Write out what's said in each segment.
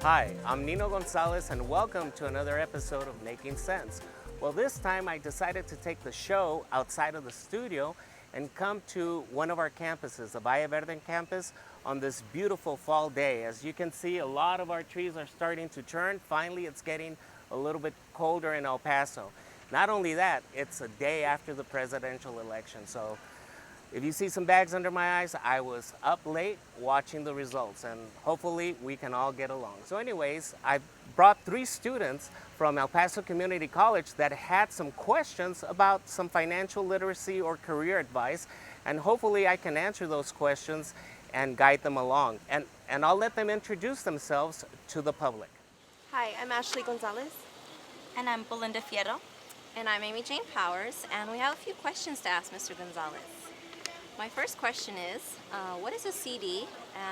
Hi, I'm Nino Gonzalez and welcome to another episode of Making Sense. Well, this time I decided to take the show outside of the studio and come to one of our campuses, the Valle Verde campus, on this beautiful fall day. As you can see, a lot of our trees are starting to turn. Finally, it's getting a little bit colder in El Paso. Not only that, it's a day after the presidential election, so if you see some bags under my eyes, I was up late watching the results, and hopefully we can all get along. So anyways, I brought 3 students from El Paso Community College that had some questions about some financial literacy or career advice, and hopefully I can answer those questions and guide them along. And I'll let them introduce themselves to the public. Hi, I'm Ashley Gonzalez. And I'm Belinda Fierro. And I'm Amy Jane Powers, and we have a few questions to ask Mr. Gonzalez. My first question is, what is a CD?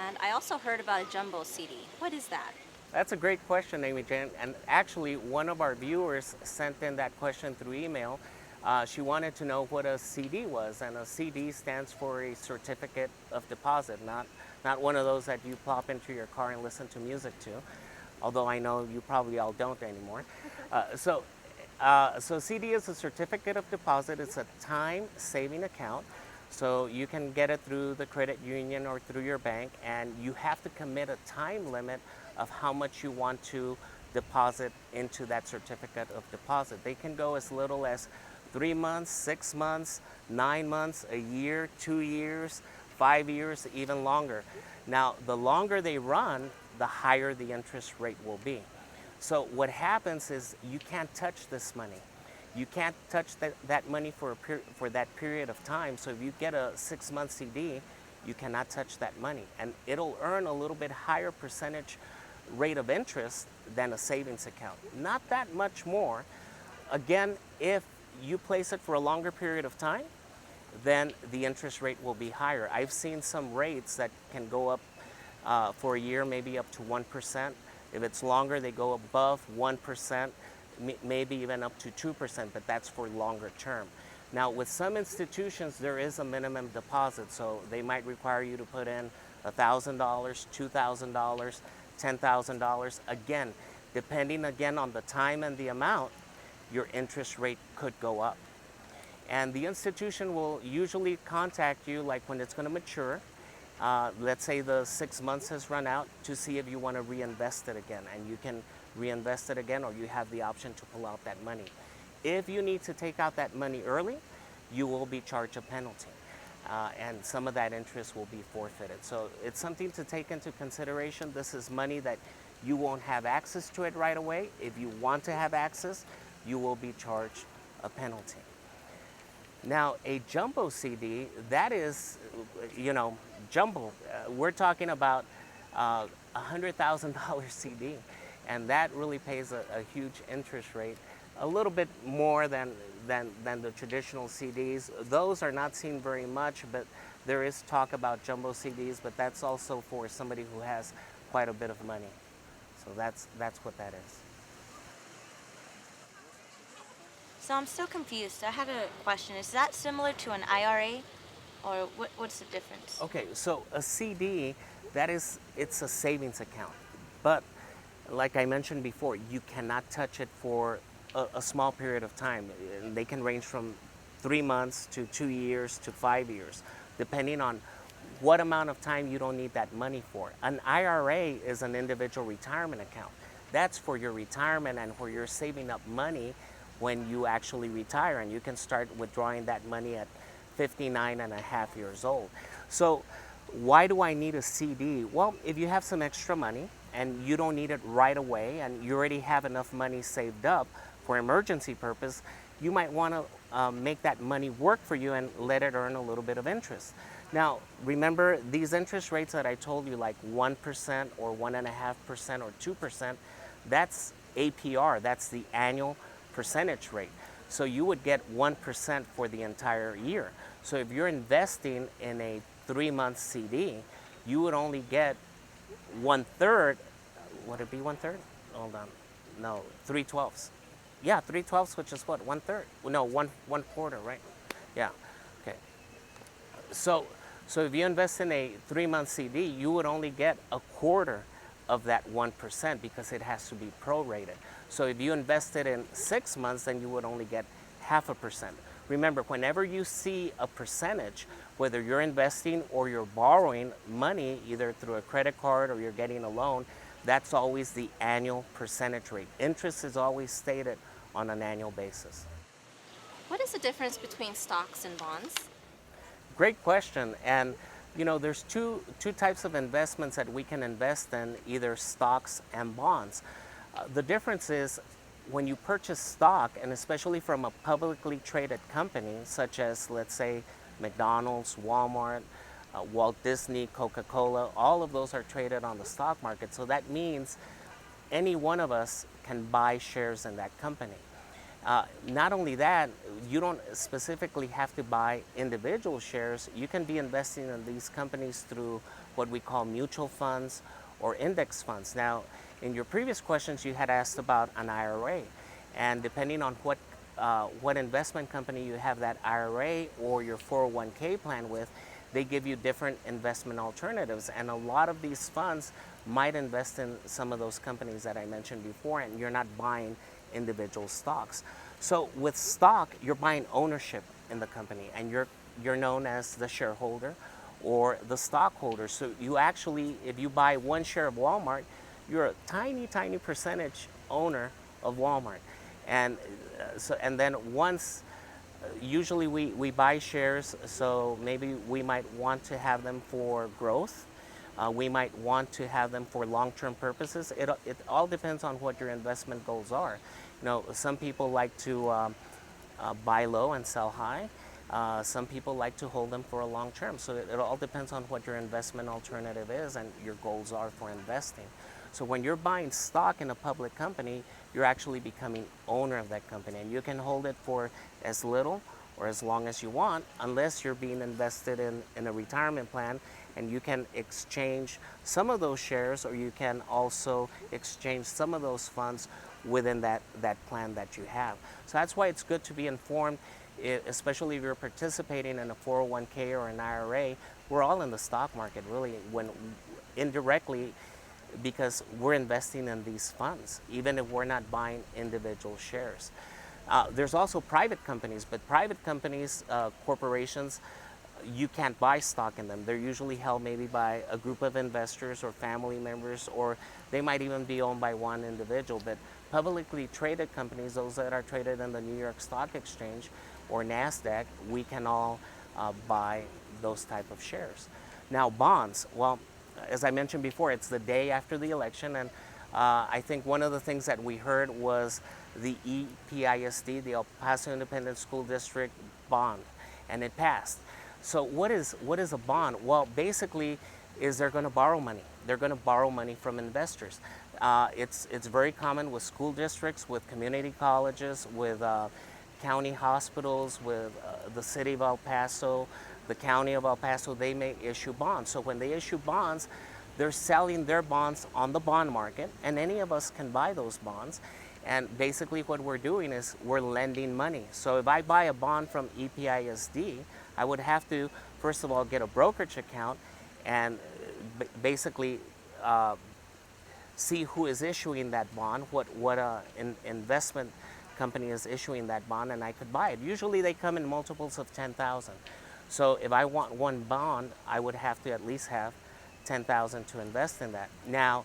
And I also heard about a jumbo CD. What is that? That's a great question, Amy Jane. And actually, one of our viewers sent in that question through email. She wanted to know what a CD was, and a CD stands for a certificate of deposit, not one of those that you plop into your car and listen to music to, although I know you probably all don't anymore. So CD is a certificate of deposit. It's a time-saving account. So you can get it through the credit union or through your bank, and you have to commit a time limit of how much you want to deposit into that certificate of deposit. They can go as little as 3 months, 6 months, 9 months, a year, 2 years, 5 years, even longer. Now, the longer they run, the higher the interest rate will be. So what happens is you can't touch this money. You can't touch that money for that period of time. So if you get a 6-month CD, you cannot touch that money. And it'll earn a little bit higher percentage rate of interest than a savings account. Not that much more. Again, if you place it for a longer period of time, then the interest rate will be higher. I've seen some rates that can go up for a year, maybe up to 1%. If it's longer, they go above 1%. Maybe even up to 2%, but that's for longer term. Now, with some institutions, there is a minimum deposit, so they might require you to put in $1,000, $2,000, $10,000. Again, depending on the time and the amount, your interest rate could go up. And the institution will usually contact you like when it's going to mature. Let's say the 6 months has run out, to see if you want to reinvest it again, and you can reinvest it again, or you have the option to pull out that money. If you need to take out that money early, you will be charged a penalty, and some of that interest will be forfeited. So it's something to take into consideration. This is money that you won't have access to it right away. If you want to have access, you will be charged a penalty. Now, a jumbo CD, that is, jumbo. We're talking about a $100,000 CD. And that really pays a huge interest rate, a little bit more than the traditional CDs. Those are not seen very much, but there is talk about jumbo CDs, but that's also for somebody who has quite a bit of money. So that's what that is. So I'm still confused. I had a question. Is that similar to an IRA, or what's the difference? Okay, so a CD, it's a savings account, but like I mentioned before, you cannot touch it for a small period of time. They can range from 3 months to 2 years to 5 years, depending on what amount of time you don't need that money for. An IRA is an individual retirement account. That's for your retirement and where you're saving up money when you actually retire, and you can start withdrawing that money at 59 and a half years old. So why do I need a CD? Well, if you have some extra money and you don't need it right away, and you already have enough money saved up for emergency purpose, you might want to make that money work for you and let it earn a little bit of interest. Now, remember, these interest rates that I told you, like 1% or 1.5% or 2%, that's APR, that's the annual percentage rate. So you would get 1% for the entire year. So if you're investing in a 3-month CD, you would only get 1/3. Would it be 1/3? Hold on. No, 3/12. Yeah, 3/12, which is what, 1/3? No, one quarter, right? Yeah. Okay. So if you invest in a 3-month CD, you would only get a quarter of that 1% because it has to be prorated. So if you invested in 6 months, then you would only get 0.5%. Remember, whenever you see a percentage, whether you're investing or you're borrowing money, either through a credit card or you're getting a loan, that's always the annual percentage rate. Interest is always stated on an annual basis. What is the difference between stocks and bonds? Great question. And there's two types of investments that we can invest in, either stocks and bonds. The difference is when you purchase stock, and especially from a publicly traded company, such as, let's say, McDonald's, Walmart, Walt Disney, Coca-Cola, all of those are traded on the stock market. So that means any one of us can buy shares in that company. Not only that, you don't specifically have to buy individual shares. You can be investing in these companies through what we call mutual funds or index funds. Now, in your previous questions, you had asked about an IRA, and depending on what investment company you have that IRA or your 401k plan with, they give you different investment alternatives. And a lot of these funds might invest in some of those companies that I mentioned before, and you're not buying individual stocks. So with stock, you're buying ownership in the company, and you're known as the shareholder or the stockholder. So you actually, if you buy one share of Walmart, you're a tiny percentage owner of Walmart. And and then once, usually we buy shares, so maybe we might want to have them for growth. We might want to have them for long-term purposes. It all depends on what your investment goals are. Some people like to buy low and sell high. Some people like to hold them for a long term. So it all depends on what your investment alternative is and your goals are for investing. So when you're buying stock in a public company, you're actually becoming owner of that company, and you can hold it for as little or as long as you want, unless you're being invested in a retirement plan, and you can exchange some of those shares, or you can also exchange some of those funds within that plan that you have. So that's why it's good to be informed, especially if you're participating in a 401k or an IRA. We're all in the stock market, really, when indirectly, because we're investing in these funds, even if we're not buying individual shares. There's also private companies, but private companies, corporations, you can't buy stock in them. They're usually held maybe by a group of investors or family members, or they might even be owned by one individual. But publicly traded companies, those that are traded in the New York Stock Exchange or NASDAQ, we can all buy those type of shares. Now, bonds, well, as I mentioned before, it's the day after the election, and I think one of the things that we heard was the EPISD, the El Paso Independent School District bond, and it passed. So what is a bond? Well, basically, is they're going to borrow money. They're going to borrow money from investors. It's very common with school districts, with community colleges, with county hospitals, with the city of El Paso, the county of El Paso. They may issue bonds. So when they issue bonds, they're selling their bonds on the bond market, and any of us can buy those bonds. And basically what we're doing is we're lending money. So if I buy a bond from EPISD, I would have to, first of all, get a brokerage account and basically see who is issuing that bond, what investment company is issuing that bond, and I could buy it. Usually they come in multiples of 10,000. So if I want one bond, I would have to at least have 10,000 to invest in that. Now,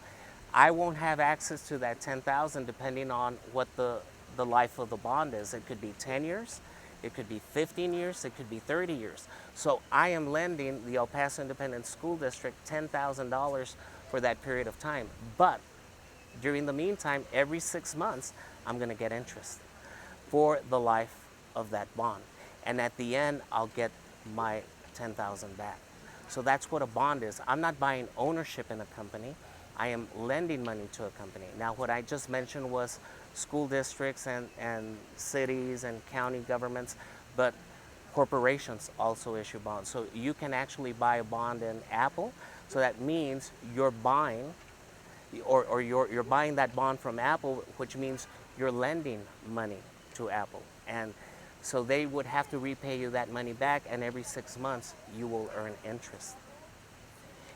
I won't have access to that 10,000 depending on what the life of the bond is. It could be 10 years, it could be 15 years, it could be 30 years. So I am lending the El Paso Independent School District $10,000 for that period of time. But during the meantime, every 6 months, I'm going to get interest for the life of that bond. And at the end, I'll get my 10,000 back. So that's what a bond is. I'm not buying ownership in a company. I am lending money to a company. Now, what I just mentioned was school districts and cities and county governments, but corporations also issue bonds. So you can actually buy a bond in Apple. So that means you're buying, or you're buying that bond from Apple, which means you're lending money to Apple. And so they would have to repay you that money back, and every 6 months you will earn interest.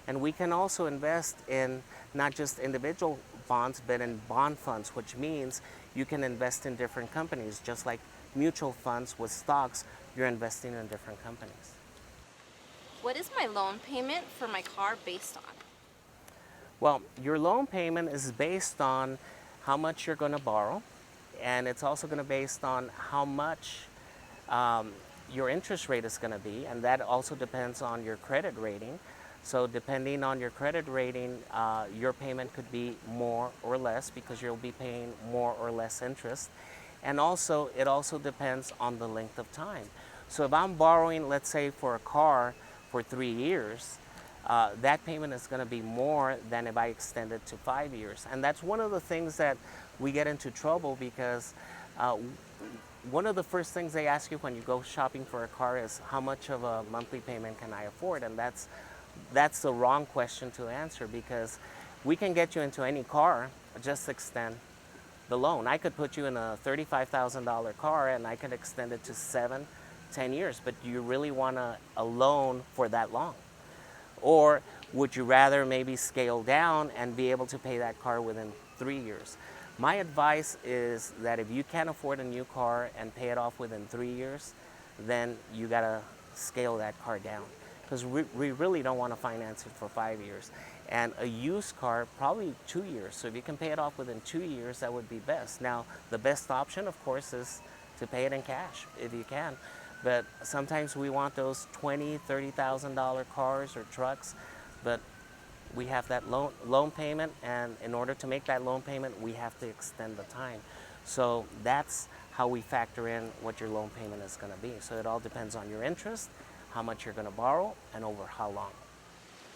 And we can also invest in not just individual bonds, but in bond funds, which means you can invest in different companies. Just like mutual funds with stocks, you're investing in different companies. What is my loan payment for my car based on? Well, your loan payment is based on how much you're going to borrow, and it's also going to be based on how much your interest rate is going to be, and that also depends on your credit rating. So depending on your credit rating, your payment could be more or less because you'll be paying more or less interest. And also, it also depends on the length of time. So if I'm borrowing, let's say for a car for 3 years, that payment is going to be more than if I extend it to 5 years. And that's one of the things that we get into trouble because one of the first things they ask you when you go shopping for a car is how much of a monthly payment can I afford? And that's the wrong question to answer because we can get you into any car, just extend the loan. I could put you in a $35,000 car and I could extend it to 7, 10 years, but do you really want a loan for that long? Or would you rather maybe scale down and be able to pay that car within 3 years? My advice is that if you can't afford a new car and pay it off within 3 years, then you gotta scale that car down because we really don't want to finance it for 5 years. And a used car, probably 2 years. So if you can pay it off within 2 years, that would be best. Now, the best option, of course, is to pay it in cash if you can. But sometimes we want those $20,000, $30,000 cars or trucks, but we have that loan payment, and in order to make that loan payment, we have to extend the time. So that's how we factor in what your loan payment is going to be. So it all depends on your interest, how much you're going to borrow, and over how long.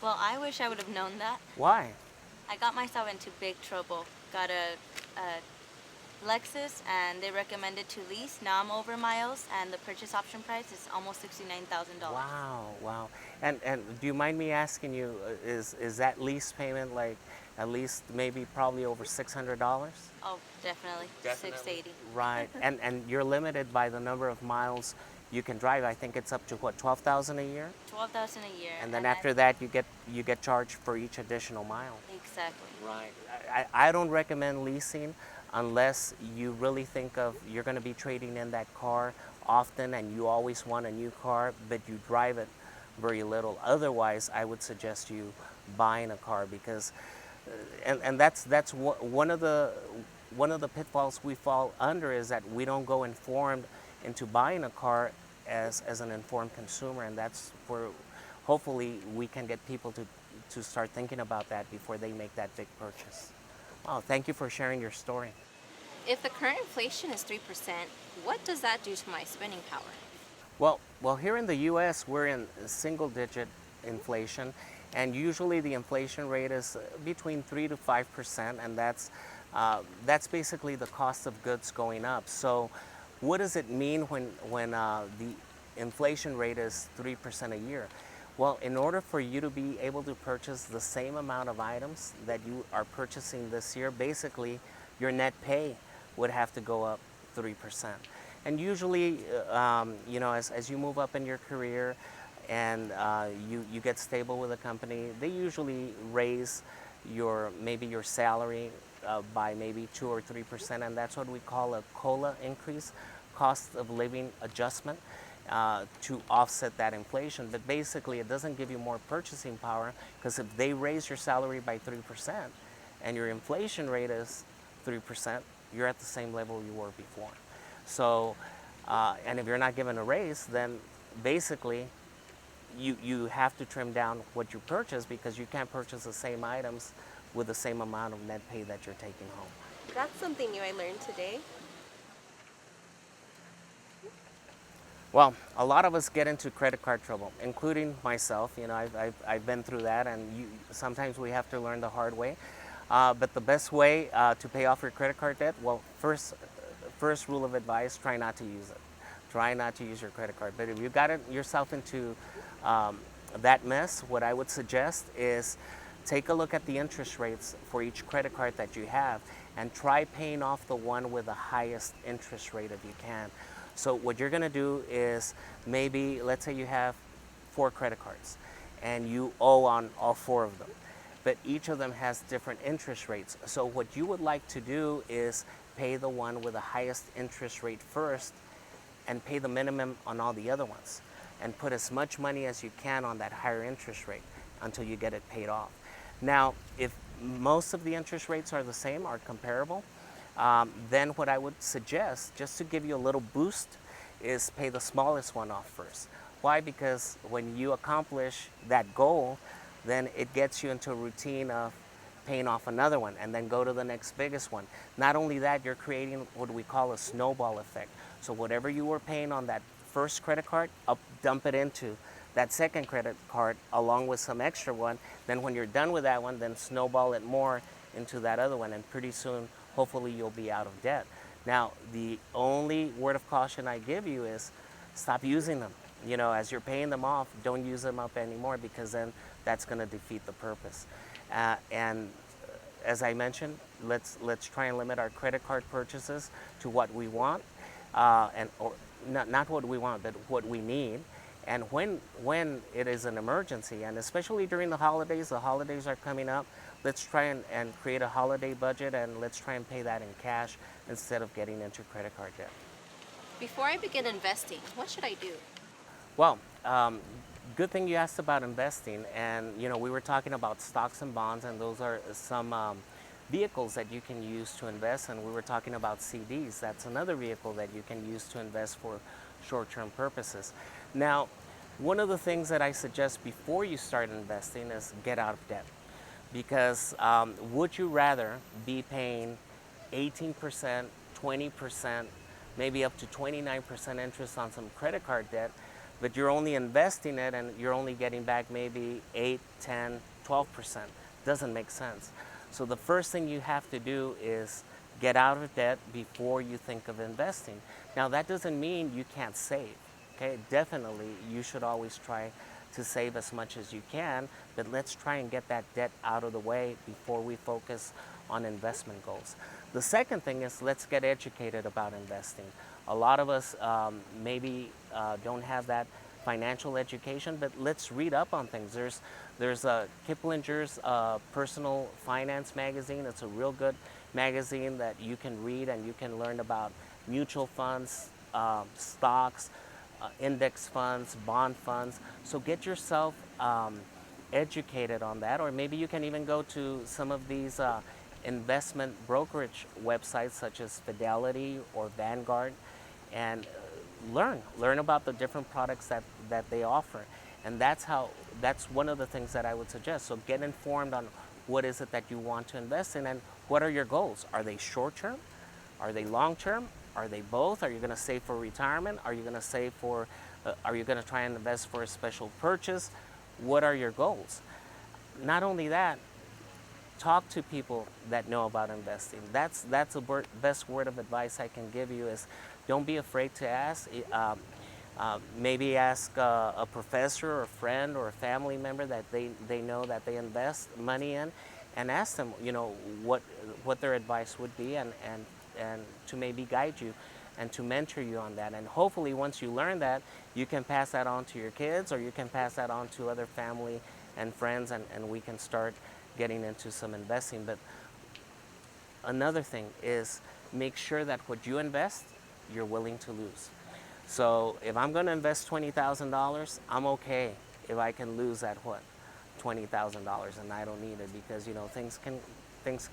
Well, I wish I would have known that. Why? I got myself into big trouble. Got a Lexus, and they recommended to lease. Now I'm over miles, and the purchase option price is almost $69,000. Wow, wow. And do you mind me asking you, is that lease payment like at least maybe probably over $600? Oh, definitely. 680. Right. And you're limited by the number of miles you can drive. I think it's up to what, 12,000 a year? 12,000 a year. And then after that you get charged for each additional mile. Exactly. Right. I don't recommend leasing unless you really think of you're going to be trading in that car often and you always want a new car, but you drive it very little. Otherwise, I would suggest you buying a car because, and that's one of the pitfalls we fall under is that we don't go informed into buying a car as an informed consumer, and that's where hopefully we can get people to start thinking about that before they make that big purchase. Oh, thank you for sharing your story. If the current inflation is 3%, what does that do to my spending power? Well, here in the U.S., we're in single-digit inflation, and usually the inflation rate is between 3 to 5%, and that's basically the cost of goods going up. So, what does it mean when the inflation rate is 3% a year? Well, in order for you to be able to purchase the same amount of items that you are purchasing this year, basically your net pay would have to go up 3%. And usually, as you move up in your career and you get stable with a company, they usually raise maybe your salary by maybe 2 or 3%, and that's what we call a COLA increase, cost of living adjustment. To offset that inflation, but basically it doesn't give you more purchasing power because if they raise your salary by 3% and your inflation rate is 3%, you're at the same level you were before. So, and if you're not given a raise, then basically you have to trim down what you purchase because you can't purchase the same items with the same amount of net pay that you're taking home. That's something new I learned today. Well, a lot of us get into credit card trouble, including myself. You know, I've been through that, and sometimes we have to learn the hard way. But the best way to pay off your credit card debt, well, first rule of advice, try not to use it. Try not to use your credit card. But if you got yourself into that mess, what I would suggest is take a look at the interest rates for each credit card that you have and try paying off the one with the highest interest rate if you can. So what you're going to do is maybe, let's say you have 4 credit cards and you owe on all four of them. But each of them has different interest rates. So what you would like to do is pay the one with the highest interest rate first and pay the minimum on all the other ones and put as much money as you can on that higher interest rate until you get it paid off. Now, if most of the interest rates are the same, are comparable, then what I would suggest, just to give you a little boost, is pay the smallest one off first. Why? Because when you accomplish that goal, then it gets you into a routine of paying off another one and then go to the next biggest one. Not only that, you're creating what we call a snowball effect. So whatever you were paying on that first credit card, dump it into that second credit card along with some extra one. Then when you're done with that one, then snowball it more into that other one, and pretty soon, hopefully, you'll be out of debt. Now, the only word of caution I give you is stop using them. You know, as you're paying them off, don't use them up anymore, because then that's going to defeat the purpose. And as I mentioned, let's try and limit our credit card purchases to what we want, and or not what we want, but what we need. And when it is an emergency, and especially during the holidays are coming up, let's try and create a holiday budget, and let's try and pay that in cash instead of getting into credit card debt. Before I begin investing, what should I do? Well, good thing you asked about investing. And you know, we were talking about stocks and bonds, and those are some vehicles that you can use to invest. And we were talking about CDs. That's another vehicle that you can use to invest for short-term purposes. Now, one of the things that I suggest before you start investing is get out of debt. Because would you rather be paying 18%, 20%, maybe up to 29% interest on some credit card debt, but you're only investing it and you're only getting back maybe 8, 10, 12%? Doesn't make sense. So the first thing you have to do is get out of debt before you think of investing. Now, that doesn't mean you can't save. Okay, definitely you should always try to save as much as you can, but let's try and get that debt out of the way before we focus on investment goals. The second thing is, let's get educated about investing. A lot of us maybe don't have that financial education, but let's read up on things. There's Kiplinger's Personal Finance magazine. It's a real good magazine that you can read, and you can learn about mutual funds, stocks, index funds, bond funds. So get yourself educated on that, or maybe you can even go to some of these investment brokerage websites such as Fidelity or Vanguard, and learn about the different products that they offer. And that's one of the things that I would suggest. So get informed on what is it that you want to invest in, and what are your goals. Are they short term? Are they long term? Are they both? Are you going to save for retirement? Are you going to save for are you going to try and invest for a special purchase? What are your goals? Not only that, talk to people that know about investing. That's the best word of advice I can give you is, don't be afraid to ask. Maybe ask a professor or a friend or a family member that they know that they invest money in, and ask them, you know, what their advice would be, and to maybe guide you and to mentor you on that. And hopefully once you learn that, you can pass that on to your kids, or you can pass that on to other family and friends, and we can start getting into some investing. But another thing is, make sure that what you invest, you're willing to lose. So if I'm going to invest $20,000, I'm okay if I can lose that $20,000, and I don't need it, because you know things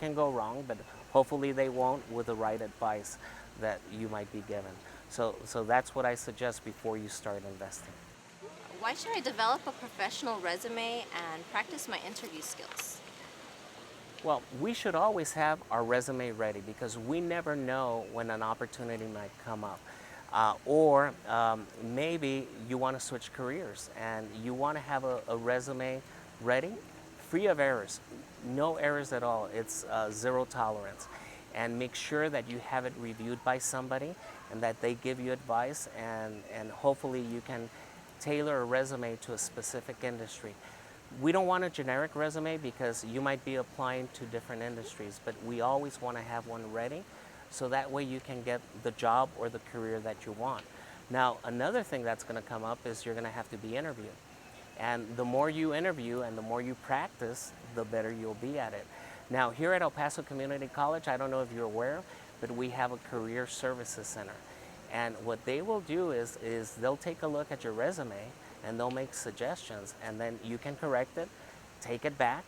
can go wrong, but hopefully they won't with the right advice that you might be given. So that's what I suggest before you start investing. Why should I develop a professional resume and practice my interview skills? Well, we should always have our resume ready, because we never know when an opportunity might come up. Or maybe you want to switch careers and you want to have a resume ready, free of errors. No errors at all. It's zero tolerance. And make sure that you have it reviewed by somebody and that they give you advice, and hopefully you can tailor a resume to a specific industry. We don't want a generic resume, because you might be applying to different industries, but we always want to have one ready, so that way you can get the job or the career that you want. Now, another thing that's going to come up is you're going to have to be interviewed. And the more you interview and the more you practice, the better you'll be at it. Now, here at El Paso Community College, I don't know if you're aware, but we have a career services center. And what they will do is they'll take a look at your resume and they'll make suggestions, and then you can correct it, take it back,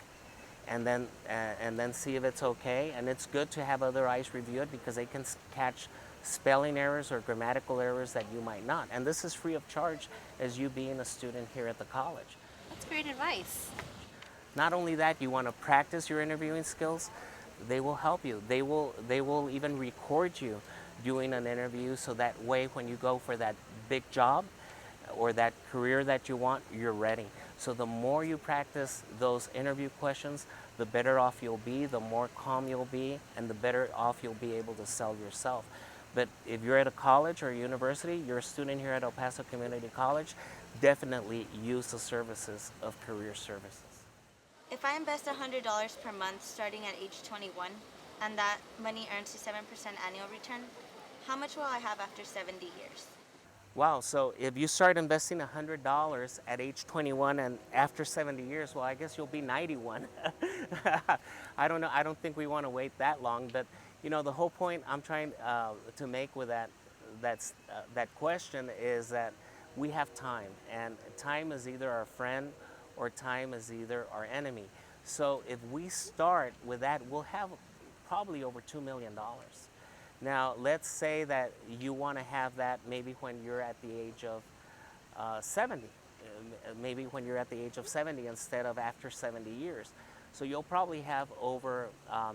and then see if it's okay. And it's good to have other eyes review it because they can catch spelling errors or grammatical errors that you might not. And this is free of charge as you being a student here at the college. That's great advice. Not only that, you want to practice your interviewing skills, they will help you. They will even record you doing an interview so that way when you go for that big job or that career that you want, you're ready. So the more you practice those interview questions, the better off you'll be, the more calm you'll be, and the better off you'll be able to sell yourself. But if you're at a college or a university, you're a student here at El Paso Community College, definitely use the services of career services. If I invest $100 per month starting at age 21 and that money earns a 7% annual return, how much will I have after 70 years? Wow, so if you start investing $100 at age 21 and after 70 years, well, I guess you'll be 91. I don't know, I don't think we want to wait that long, but you know, the whole point I'm trying to make with that question is that we have time, and time is either our friend or time is either our enemy. So if we start with that, we'll have probably over $2 million. Now, let's say that you want to have that maybe when you're at the age of 70, maybe when you're at the age of 70 instead of after 70 years. So you'll probably have over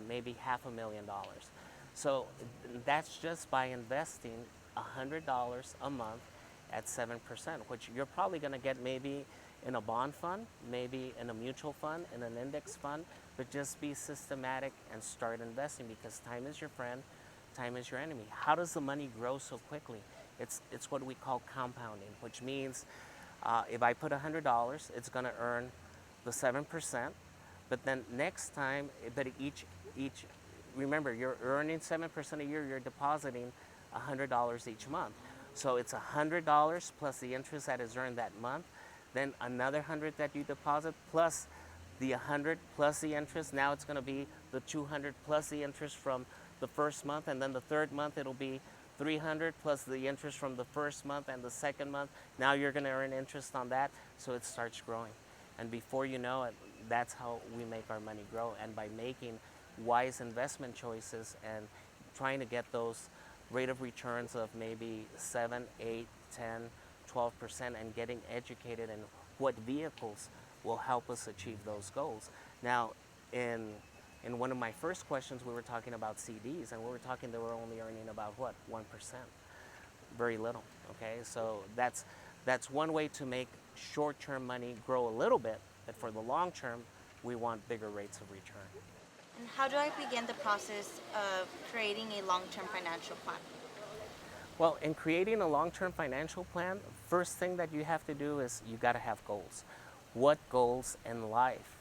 maybe $500,000. So that's just by investing $100 a month at 7%, which you're probably going to get maybe in a bond fund, maybe in a mutual fund, in an index fund, but just be systematic and start investing because time is your friend, time is your enemy. How does the money grow so quickly? It's what we call compounding, which means if I put $100, it's going to earn the 7%, but then next time, but each remember, you're earning 7% a year, you're depositing $100 each month. So it's $100 plus the interest that is earned that month, then another 100 that you deposit plus the 100 plus the interest. Now it's going to be the 200 plus the interest from the first month, and then the third month it'll be 300 plus the interest from the first month and the second month. Now you're going to earn interest on that, so it starts growing. And before you know it, that's how we make our money grow, and by making wise investment choices and trying to get those rate of returns of maybe 7, 8, 10, 12%, and getting educated in what vehicles will help us achieve those goals. Now, in one of my first questions, we were talking about CDs, and we were talking they were only earning about what, 1%, very little. Okay, so that's one way to make short-term money grow a little bit, but for the long term, we want bigger rates of return. And how do I begin the process of creating a long-term financial plan? Well, in creating a long-term financial plan, first thing that you have to do is you got to have goals. What goals in life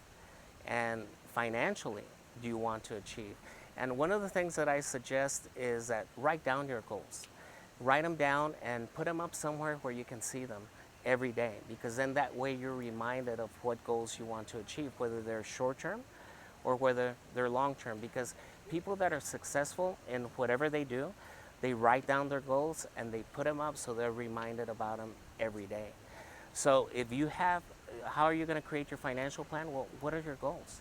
and financially do you want to achieve? And one of the things that I suggest is that write down your goals. Write them down and put them up somewhere where you can see them every day, because then that way you're reminded of what goals you want to achieve, whether they're short-term or whether they're long-term, because people that are successful in whatever they do, they write down their goals and they put them up so they're reminded about them every day. So if you have, how are you going to create your financial plan? Well, what are your goals?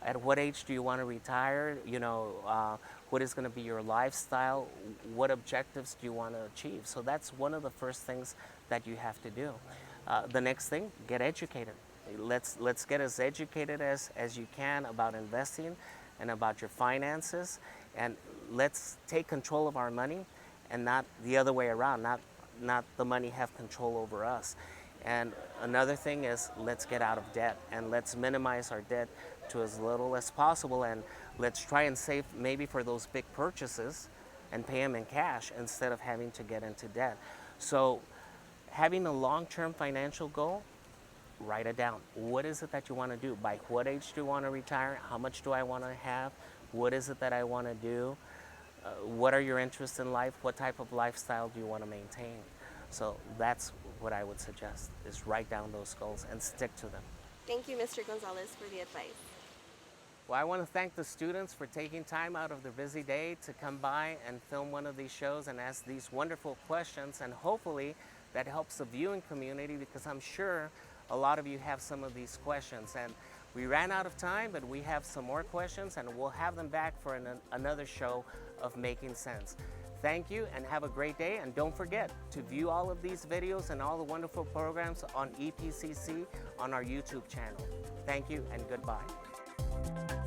At what age do you want to retire? You know, what is going to be your lifestyle? What objectives do you want to achieve? So that's one of the first things that you have to do. The next thing, get educated. Let's get as educated as you can about investing and about your finances, and let's take control of our money and not the other way around, not the money have control over us. And another thing is, let's get out of debt and let's minimize our debt to as little as possible, and let's try and save maybe for those big purchases and pay them in cash instead of having to get into debt. So having a long-term financial goal, write it down. What is it that you want to do? By what age do you want to retire? How much do I want to have? What is it that I want to do? What are your interests in life? What type of lifestyle do you want to maintain? So that's what I would suggest is write down those goals and stick to them. Thank you, Mr. Gonzalez, for the advice. Well, I want to thank the students for taking time out of their busy day to come by and film one of these shows and ask these wonderful questions, and hopefully that helps the viewing community, because I'm sure a lot of you have some of these questions. And we ran out of time, but we have some more questions and we'll have them back for another show of Making Sense. Thank you and have a great day, and don't forget to view all of these videos and all the wonderful programs on EPCC on our YouTube channel. Thank you and goodbye.